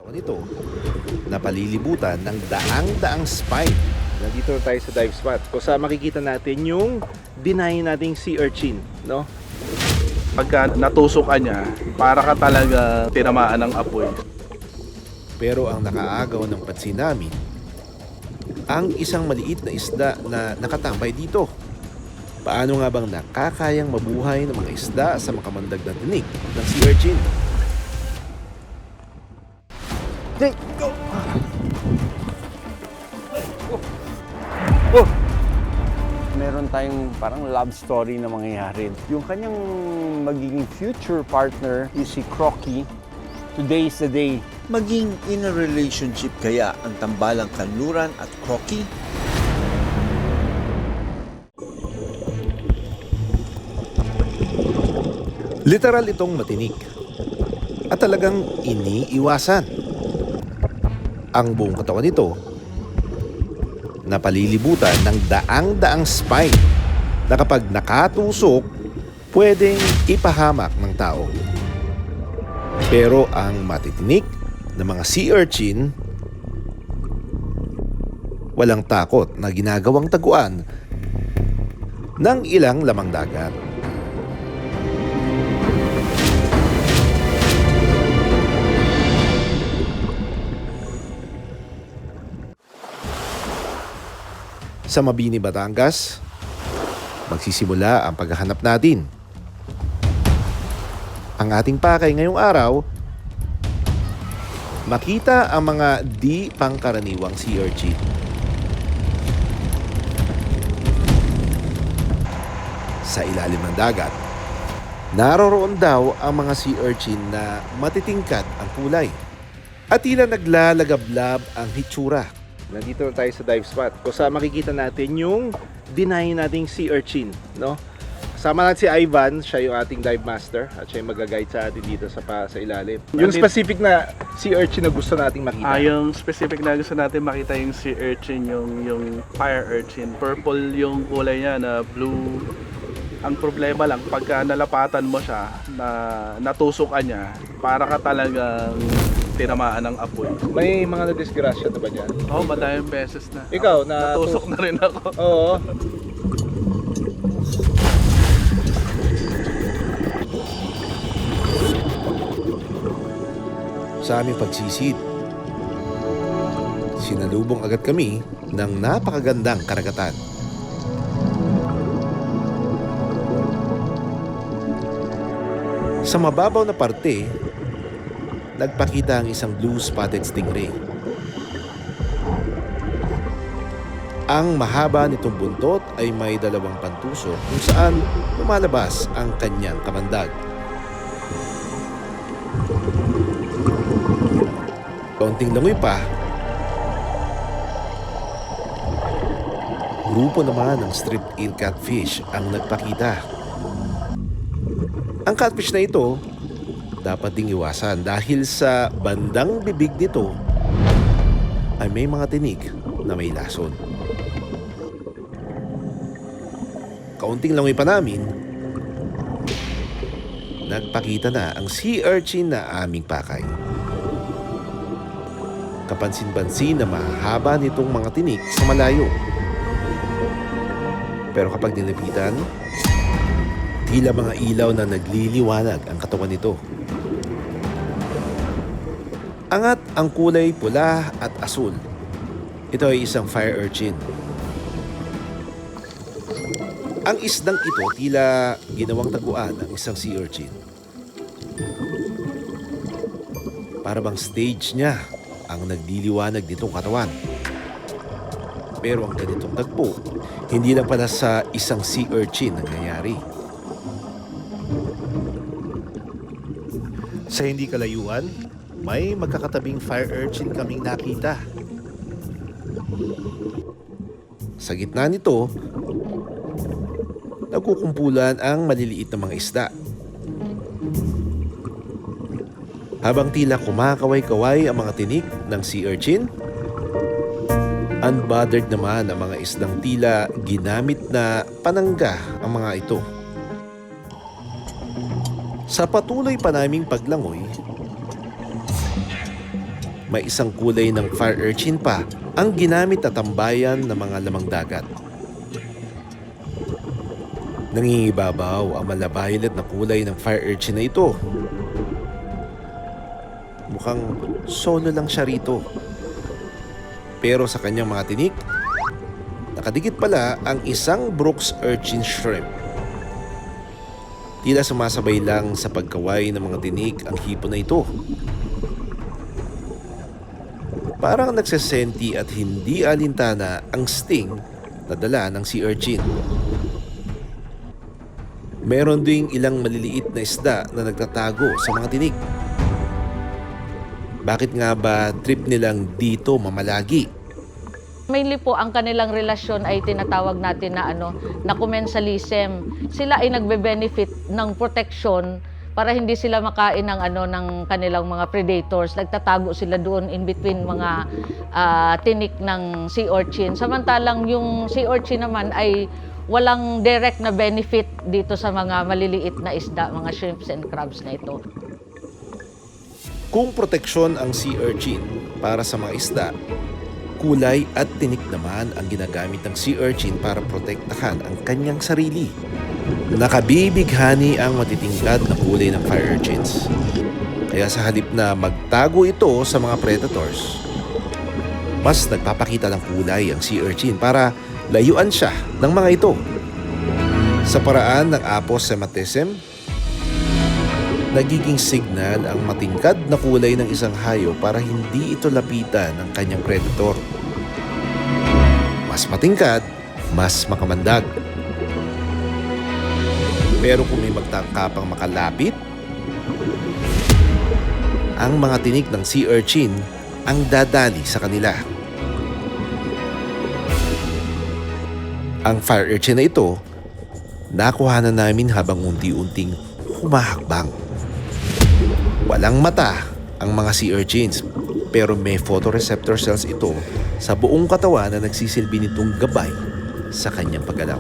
katawan nito na palilibutan ng daang-daang spine. Nandito na tayo sa dive spot kung saan makikita natin yung dinahin nating sea urchin, no? Pagka natusok ka niya, para ka talaga tinamaan ng apoy. Pero ang nakaagaw ng pansin namin, ang isang maliit na isda na nakatambay dito. Paano nga bang nakakayang mabuhay ng mga isda sa makamandag na tinik ng sea urchin? Meron tayong parang love story na mangyayari. Yung kanyang magiging future partner is si Crocky. Today is the day. Maging in a relationship kaya ang tambalang kanluran at Crocky? Literal itong matinik at talagang iniiwasan. Ang buong katawan nito na palilibutan ng daang-daang spine na kapag nakatusok, pwedeng ipahamak ng tao. Pero ang matitinik na mga sea urchin, walang takot na ginagawang taguan ng ilang lamang dagat. Sa Mabini, Batangas, magsisimula ang paghahanap natin. Ang ating pakay ngayong araw, makita ang mga di pangkaraniwang sea urchin. Sa ilalim ng dagat, naroroon daw ang mga sea urchin na matitingkad ang kulay at tila naglalagablab ang hitsura. Nandito na tayo sa dive spot kung saan makikita natin yung dinahin nating sea urchin, no? Kasama natin si Ivan, siya yung ating dive master at siya yung mag-guide sa atin dito sa ilalim. Yung specific na sea urchin na gusto nating makita. Yung specific na gusto natin makita yung sea urchin, yung fire urchin. Purple yung kulay niya na blue. Ang problema lang, pagka nalapatan mo siya, na natusok ka niya, para ka talagang tinamaan ng apoy. May mga na-disgrasya na ba dyan? Oo, madaming beses na. Ikaw, natusok na rin ako. Oo. Sa aming pagsisid, sinalubong agad kami ng napakagandang karagatan. Sa mababaw na parte, nagpakita ang isang blue-spotted stingray. Ang mahaba nitong buntot ay may dalawang pantusok kung saan lumalabas ang kanyang kamandag. Kaunting langoy pa, grupo naman ng strip eel catfish ang nagpakita. Ang catfish na ito dapat ding iwasan dahil sa bandang bibig nito ay may mga tinig na may lason. Kaunting langoy pa namin, nagpakita na ang sea urchin na aming pakay. Kapansin-pansin na mahaba nitong mga tinik sa malayo. Pero kapag nilapitan, tila mga ilaw na nagliliwanag ang katawan nito. Angat ang kulay pula at asul. Ito ay isang fire urchin. Ang isdang ito tila ginawang taguan ng isang sea urchin. Para bang stage niya ang nagliliwanag nitong katawan. Pero ang ganitong tagpo, hindi lang pala sa isang sea urchin nangyayari. Sa hindi kalayuan, may magkakatabing fire urchin kaming nakita. Sa gitna nito, nagkukumpulan ang maliliit na mga isda. Habang tila kumakaway-kaway ang mga tinik ng sea urchin, unbothered naman ang mga isdang tila ginamit na panangga ang mga ito. Sa patuloy pa naming paglangoy, may isang kulay ng fire urchin pa ang ginamit na tambayan ng mga lamang dagat. Nangingibabaw ang mala-violet na kulay ng fire urchin na ito. Mukhang solo lang siya rito. Pero sa kanyang mga tinik, nakadikit pala ang isang Brooks urchin shrimp. Tila sumasabay lang sa pagkaway ng mga tinik ang hipon na ito. Parang nagsesenti at hindi alintana ang sting na dala ng sea urchin. Meron ding ilang maliliit na isda na nagtatago sa mga tinik. Bakit nga ba trip nilang dito mamalagi? Mainly po ang kanilang relasyon ay tinatawag natin na commensalism. Sila ay nagbe-benefit ng protection para hindi sila makain ng kanilang mga predators. Nagtatago sila doon in between mga tinik ng sea urchin. Samantalang yung sea urchin naman ay walang direct na benefit dito sa mga maliliit na isda, mga shrimps and crabs na ito. Kung proteksyon ang sea urchin para sa mga isda, kulay at tinik naman ang ginagamit ng sea urchin para protektahan ang kanyang sarili. Nakabibighani ang matitingkad na kulay ng fire urchins. Kaya sa halip na magtago ito sa mga predators, mas nagpapakita ng kulay ang sea urchin para layuan siya ng mga ito. Sa paraan ng aposematism, nagiging signal ang matingkad na kulay ng isang hayop para hindi ito lapitan ng kanyang predator. Mas matingkad, mas makamandag. Pero kung may magtangka pang makalapit, ang mga tinik ng sea urchin ang dadali sa kanila. Ang fire urchin na ito, nakuha na namin habang unti-unting humahakbang. Walang mata ang mga sea urchins, pero may photoreceptor cells ito sa buong katawan na nagsisilbi nitong gabay sa kanyang paggalaw.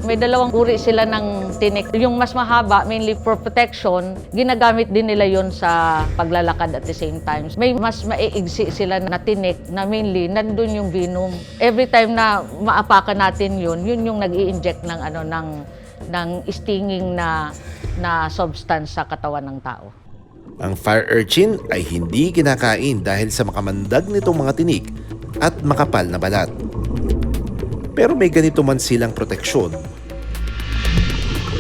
May dalawang uri sila ng tinik. Yung mas mahaba, mainly for protection, ginagamit din nila yon sa paglalakad at the same time. May mas maiigsi sila na tinik na mainly nandun yung venom. Every time na maapakan natin yun yung nag-i-inject ng stinging na substance sa katawan ng tao. Ang fire urchin ay hindi kinakain dahil sa makamandag nitong mga tinik at makapal na balat. Pero may ganito man silang proteksyon.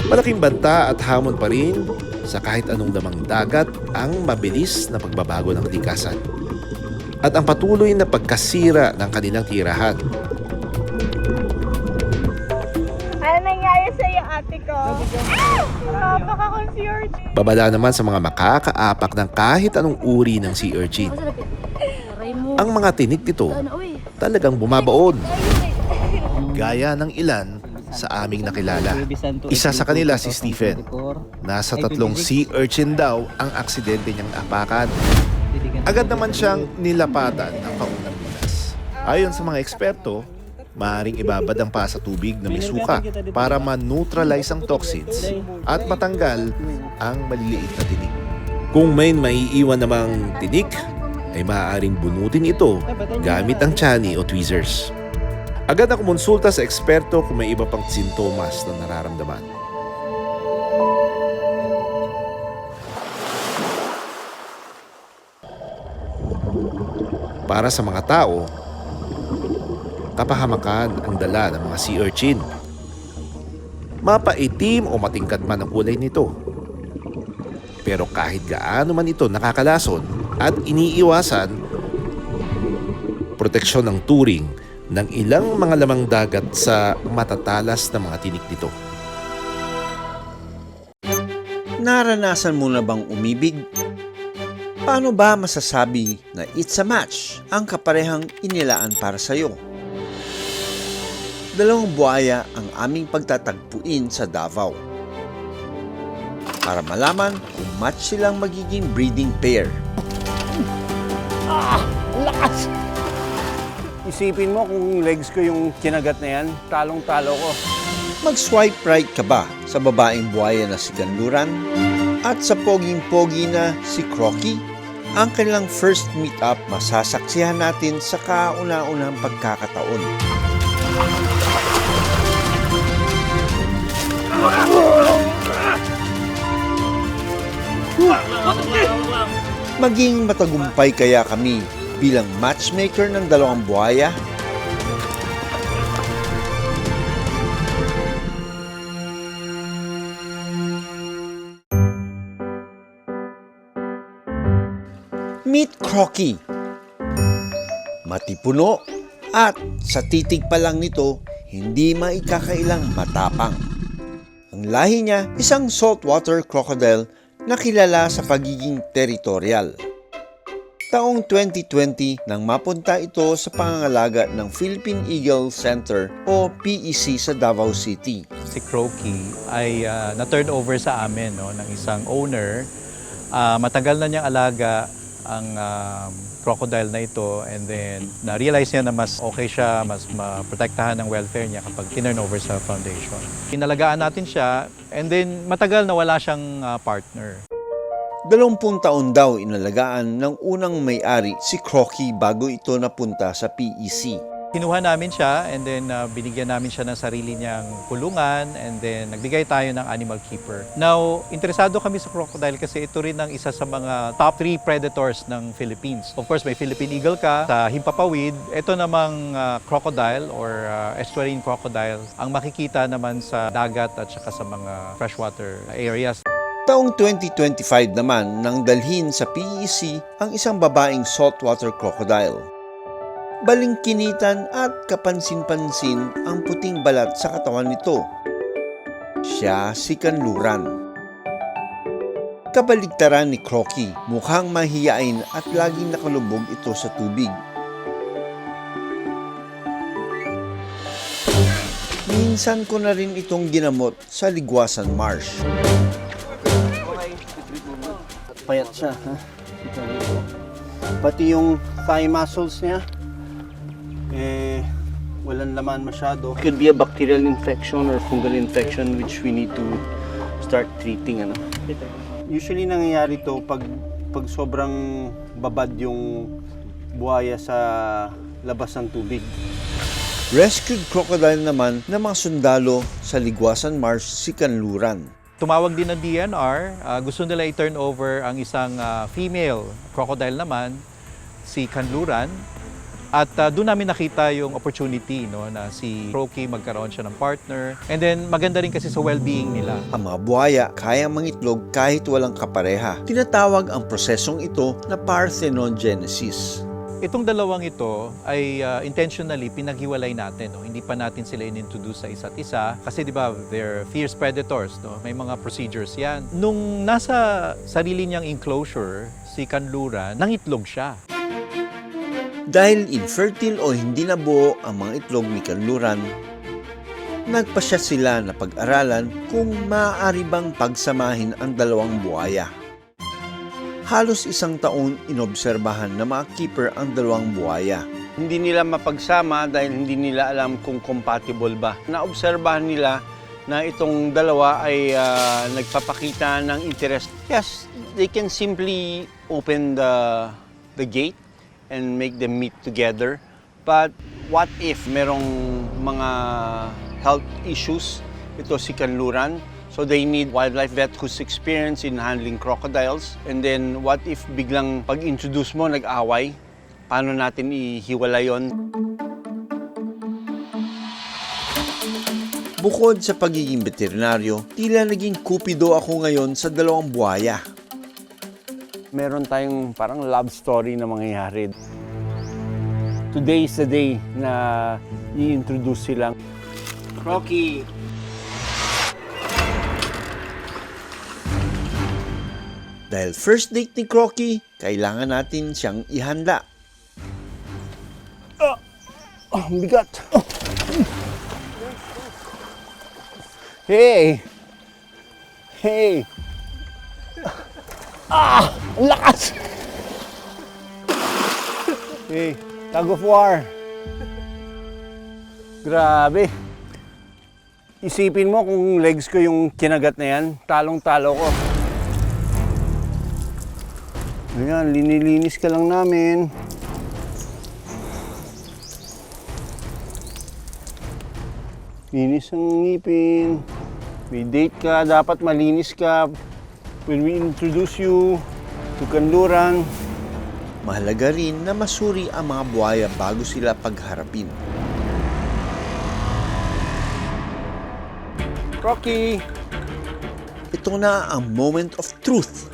Malaking banta at hamon pa rin sa kahit anong lamang dagat ang mabilis na pagbabago ng tikasan at ang patuloy na pagkasira ng kanilang tirahan. Ano nangyari sa'yo, ate ko? Napaka-concerned. Babala naman sa mga makakaapak ng kahit anong uri ng sea urchin. Ang mga tinik nito talagang bumabaon. Gaya ng ilan sa aming nakilala. Isa sa kanila si Stephen. Nasa 3 sea urchin daw ang aksidente niyang apakan. Agad naman siyang nilapatan ng kaunang lunas. Ayon sa mga eksperto, maaaring ibabad ang paa sa tubig na may suka para ma-neutralize ang toxins at matanggal ang maliliit na tinik. Kung may maiiwan namang tinik, ay maaaring bunutin ito gamit ang tiyan o tweezers. Agad na kumonsulta sa eksperto kung may iba pang sintomas na nararamdaman. Para sa mga tao, kapahamakan ang dala ng mga sea urchin. Mapaitim o matingkad man ang kulay nito. Pero kahit gaano man ito nakakalason at iniiwasan, proteksyon ng turing ng ilang mga lamang dagat sa matatalas na mga tinik nito. Naranasan mo na bang umibig? Paano ba masasabi na it's a match ang kaparehang inilaan para sa'yo? 2 buhaya ang aming pagtatagpuin sa Davao para malaman kung match silang magiging breeding pair. Lakas! Isipin mo kung legs ko yung kinagat na yan, talong-talo ko. Mag-swipe right ka ba sa babaeng buhaya na si Ganluran at sa poging-pogi na si Crocky Ang kanilang first meet-up masasaksihan natin sa kauna-unang pagkakataon. Maging matagumpay kaya kami bilang matchmaker ng dalawang buhaya? Meet Crocky. Matipuno at sa titig pa lang nito, hindi maikakailang matapang. Ang lahi niya, isang saltwater crocodile na kilala sa pagiging territorial. Taong 2020 nang mapunta ito sa pangangalaga ng Philippine Eagle Center o PEC sa Davao City. Si Crocky ay na-turn over sa amin ng isang owner. Matagal na niyang alaga ang crocodile na ito, and then na-realize niya na mas okay siya, mas maprotektahan ng welfare niya kapag tinurn over sa foundation. Inalagaan natin siya, and then matagal na wala siyang partner. 20 taon daw inalagaan ng unang may-ari si Crocky bago ito napunta sa PEC. Kinuha namin siya, and then binigyan namin siya ng sarili niyang kulungan, and then nagbigay tayo ng animal keeper. Now, interesado kami sa crocodile kasi ito rin ang isa sa mga top 3 predators ng Philippines. Of course, may Philippine eagle ka, sa Himpapawid, ito namang crocodile or estuarine crocodile ang makikita naman sa dagat at saka sa mga freshwater areas. Taong 2025 naman nang dalhin sa PEC ang isang babaeng saltwater crocodile. Balingkinitan at kapansin-pansin ang puting balat sa katawan nito. Siya si Kanluran. Kabaligtaran ni Crocky, mukhang mahiyain at laging nakalubog ito sa tubig. Minsan ko na rin itong ginamot sa Ligwasan Marsh. Payat siya, ha? Pati yung thigh muscles niya, walang laman masyado. Could be a bacterial infection or fungal infection which we need to start treating. Usually nangyayari to pag sobrang babad yung buhaya sa labas ng tubig. Rescued crocodile naman ng mga sundalo sa Ligwasan Marsh si Kanluran. Tumawag din ng DNR, gusto nila i-turn over ang isang female crocodile naman, si Kanluran. At doon namin nakita yung opportunity na si Crocky magkaroon siya ng partner. And then maganda rin kasi sa well-being nila. Ang mga buhaya kayang mangitlog kahit walang kapareha. Tinatawag ang prosesong ito na parthenogenesis. Itong dalawang ito ay intentionally pinaghiwalay natin. Hindi pa natin sila in-introduce sa isa't isa. Kasi di ba, they're fierce predators. May mga procedures yan. Nung nasa sarili niyang enclosure, si Kanluran, nangitlog siya. Dahil infertile o hindi nabuo ang mga itlog ni Kanluran, nagpasya sila na pag-aralan kung maaari bang pagsamahin ang dalawang buhaya. Halos 1 taon inobserbahan ng mga keeper ang dalawang buhaya. Hindi nila mapagsama dahil hindi nila alam kung compatible ba. Naobserbahan nila na itong dalawa ay nagpapakita ng interest. Yes, they can simply open the gate and make them meet together. But what if merong mga health issues? Ito si Kanluran. So they need wildlife vet who's experienced in handling crocodiles. And then what if biglang pag-introduce mo nag-away? Paano natin ihiwala yon? Bukod sa pagiging veterinaryo, tila naging kupido ako ngayon sa dalawang buhaya. Meron tayong parang love story na mangyayari. Today is the day na i-introduce sila. Crocky! Dahil first date ni Crocky, kailangan natin siyang ihanda. Ang bigat! Hey! Hey! Ang lakas! Hey, tug of war. Grabe. Isipin mo kung legs ko yung kinagat na yan, talong-talo ko. Ayan, linilinis ka lang namin. Linis ang ngipin. May date ka, dapat malinis ka. When we introduce you to kanluran. Mahalaga rin na masuri ang mga buhaya bago sila pagharapin. Crocky! Ito na ang moment of truth.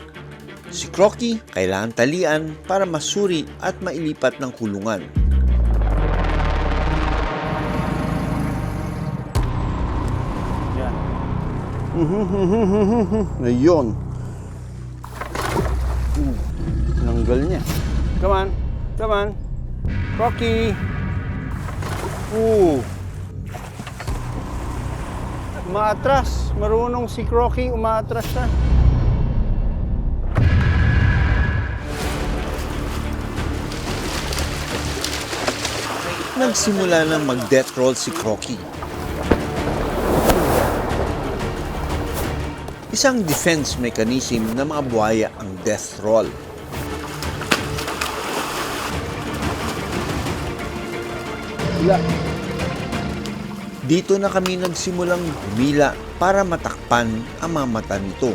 Si Crocky kailangan talian para masuri at mailipat ng kulungan. Yan. Ayun. Nanggal niya. Come on. Come on. Crocky! Umaatras. Marunong si Crocky, umaatras siya. Nagsimula ng mag-death roll si Crocky. Isang defense mechanism ng mga buhaya ang death roll. Dito na kami nagsimulang humila para matakpan ang mga mata nito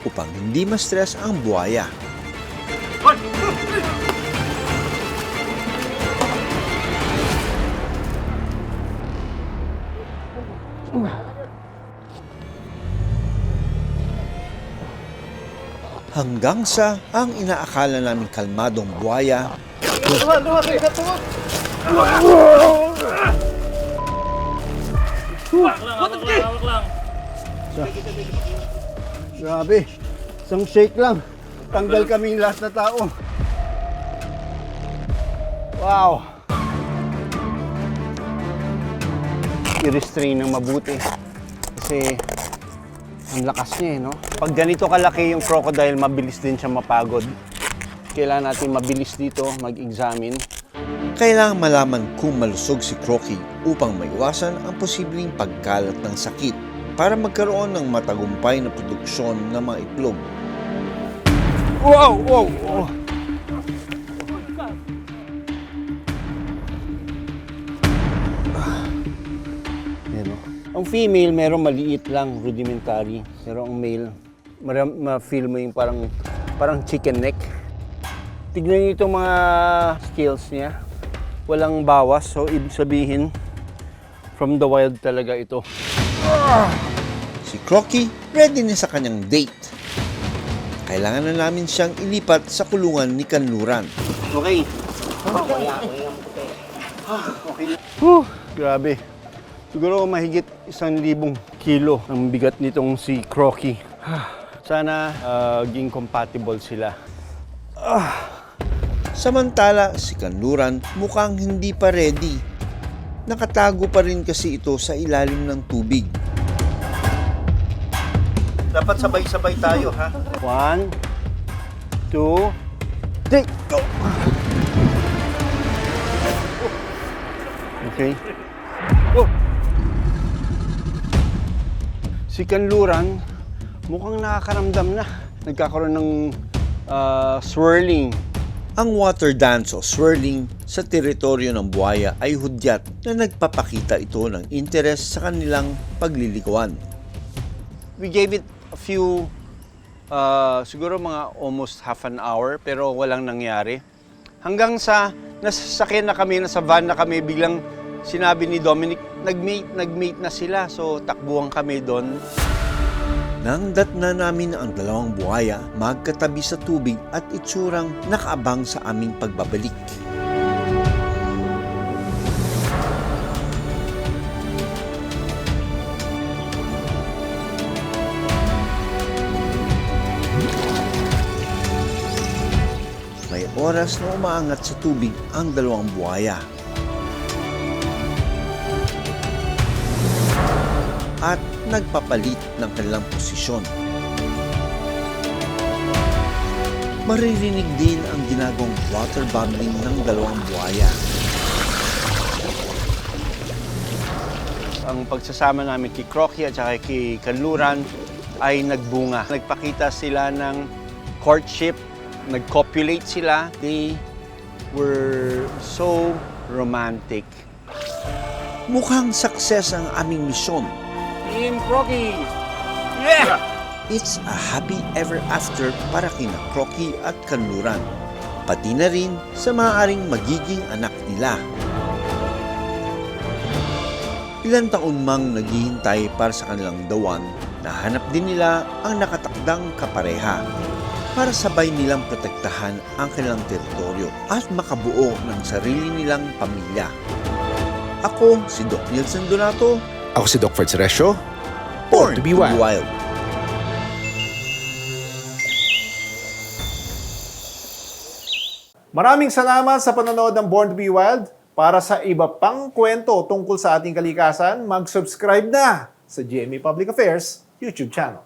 upang hindi ma-stress ang buhaya. Hanggang sa ang inaakala namin kalmadong buhaya Grabe. Isang shake lang. Tanggal kaming lahat na tao. Wow. I-restrain ng mabuti. Kasi ang lakas niya no? Pag ganito kalaki yung crocodile, mabilis din siya mapagod. Kailangan natin mabilis dito mag-examine. kailangan malaman kung malusog si Crocky upang maiwasan ang posibleng pagkalat ng sakit para magkaroon ng matagumpay na produksyon ng mga itlog. Wow! Wow! Oh. Yan, oh. Ang female, meron maliit lang, rudimentary. Pero ang male, ma-feel mo yung parang chicken neck. Tignan niyo itong mga scales niya. Walang bawas, so ibig sabihin, from the wild talaga ito. Si Crocky ready na sa kanyang date. Kailangan na namin siyang ilipat sa kulungan ni Kanluran. Okay. Grabe. Siguro mahigit 1,000 kilo ang bigat nitong si Crocky. Sana ging compatible sila. Samantala, si Kanluran mukhang hindi pa ready. Nakatago pa rin kasi ito sa ilalim ng tubig. Dapat sabay-sabay tayo, ha? 1, 2, 3, go! Okay. Oh. Si Kanluran, mukhang nakakaramdam na. Nagkakaroon ng swirling. Ang water dance o swirling sa teritoryo ng buhaya ay hudyat na nagpapakita ito ng interes sa kanilang paglilikuan. We gave it a few, siguro mga almost half an hour, pero walang nangyari. Hanggang sa nasasakyan na kami, nasa van na kami, biglang sinabi ni Dominic, nag-mate na sila. So takbuhan kami doon. Nang datna namin ang dalawang buhaya, magkatabi sa tubig at itsurang nakaabang sa aming pagbabalik. May oras na umaangat sa tubig ang dalawang buhaya. At nagpapalit ng kanilang posisyon. Maririnig din ang ginagawang water bubbling ng dalawang buhaya. Ang pagsasama namin kay Crocky at saka kay Kanluran ay nagbunga. Nagpakita sila ng courtship nag-copulate sila. They were so romantic. Mukhang success ang aming misyon. Team Crocky! Yeah! It's a happy ever after para kina Crocky at Kanluran. Pati na rin sa maaaring magiging anak nila. Ilang taon mang naghihintay para sa kanilang dawan, nahanap din nila ang nakatakdang kapareha para sabay nilang protektahan ang kanilang teritoryo at makabuo ng sarili nilang pamilya. Ako si Doc Nielsen Donato, Ako si Doc Fred Ceresio. born to be wild. Maraming salamat sa panonood ng Born to be Wild. Para sa iba pang kwento tungkol sa ating kalikasan, mag-subscribe na sa GMA Public Affairs YouTube channel.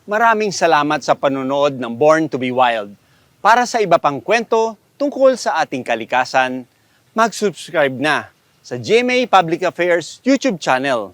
Maraming salamat sa panonood ng Born to be Wild. Para sa iba pang kwento tungkol sa ating kalikasan, mag-subscribe na sa GMA Public Affairs YouTube channel.